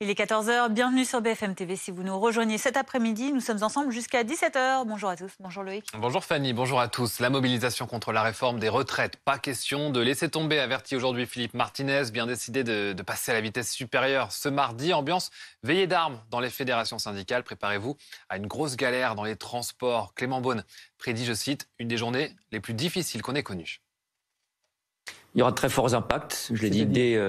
Il est 14 h, bienvenue sur BFM TV. Si vous nous rejoignez cet après-midi, nous sommes ensemble jusqu'à 17 h. Bonjour à tous, bonjour Loïc. Bonjour Fanny, bonjour à tous. La mobilisation contre la réforme des retraites, pas question de laisser tomber, avertit aujourd'hui Philippe Martinez, bien décidé de passer à la vitesse supérieure. Ce mardi, ambiance veillée d'armes dans les fédérations syndicales. Préparez-vous à une grosse galère dans les transports. Clément Beaune prédit, je cite, une des journées les plus difficiles qu'on ait connues. Il y aura de très forts impacts, je l'ai dit dès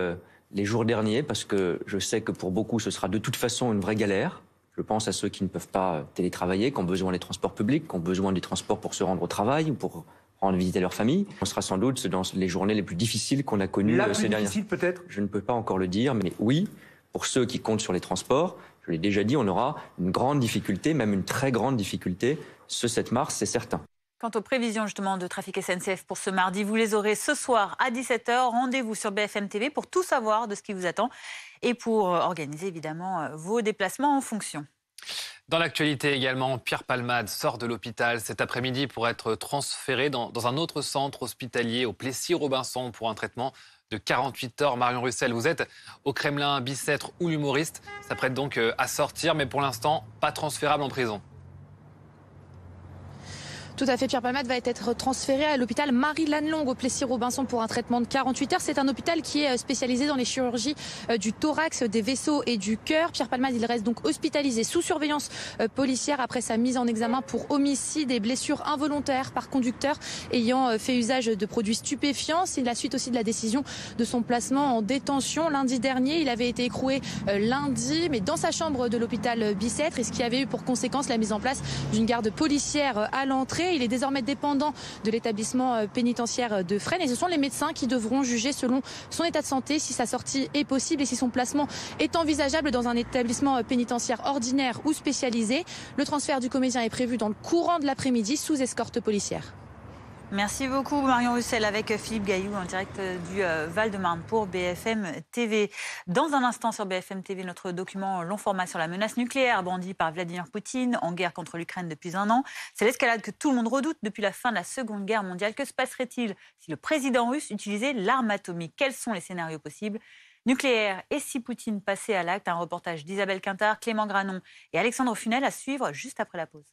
les jours derniers, parce que je sais que pour beaucoup, ce sera de toute façon une vraie galère. Je pense à ceux qui ne peuvent pas télétravailler, qui ont besoin des transports publics, qui ont besoin des transports pour se rendre au travail ou pour rendre visiter leur famille. On sera sans doute dans les journées les plus difficiles qu'on a connues ces dernières. Difficile peut-être. Je ne peux pas encore le dire, mais oui, pour ceux qui comptent sur les transports, je l'ai déjà dit, on aura une grande difficulté, même une très grande difficulté, ce 7 mars, c'est certain. Quant aux prévisions justement de trafic SNCF pour ce mardi, vous les aurez ce soir à 17 h. Rendez-vous sur BFM TV pour tout savoir de ce qui vous attend et pour organiser évidemment vos déplacements en fonction. Dans l'actualité également, Pierre Palmade sort de l'hôpital cet après-midi pour être transféré dans un autre centre hospitalier au Plessis-Robinson pour un traitement de 48 heures. Marion Russell, vous êtes au Kremlin, Bicêtre ou l'humoriste s'apprête donc à sortir, mais pour l'instant, pas transférable en prison. Tout à fait, Pierre Palmade va être transféré à l'hôpital Marie-Lannelongue au Plessis-Robinson pour un traitement de 48 heures. C'est un hôpital qui est spécialisé dans les chirurgies du thorax, des vaisseaux et du cœur. Pierre Palmade, il reste donc hospitalisé sous surveillance policière après sa mise en examen pour homicide et blessures involontaires par conducteur ayant fait usage de produits stupéfiants. C'est la suite aussi de la décision de son placement en détention. Lundi dernier, il avait été écroué lundi, mais dans sa chambre de l'hôpital Bicêtre, et ce qui avait eu pour conséquence la mise en place d'une garde policière à l'entrée. Il est désormais dépendant de l'établissement pénitentiaire de Fresnes et ce sont les médecins qui devront juger selon son état de santé si sa sortie est possible et si son placement est envisageable dans un établissement pénitentiaire ordinaire ou spécialisé. Le transfert du comédien est prévu dans le courant de l'après-midi sous escorte policière. Merci beaucoup Marion Russell avec Philippe Gailloux en direct du Val-de-Marne pour BFM TV. Dans un instant sur BFM TV, notre document long format sur la menace nucléaire brandie par Vladimir Poutine en guerre contre l'Ukraine depuis un an. C'est l'escalade que tout le monde redoute depuis la fin de la Seconde Guerre mondiale. Que se passerait-il si le président russe utilisait l'arme atomique? Quels sont les scénarios possibles? Nucléaire et si Poutine passait à l'acte? Un reportage d'Isabelle Quintard, Clément Granon et Alexandre Funel à suivre juste après la pause.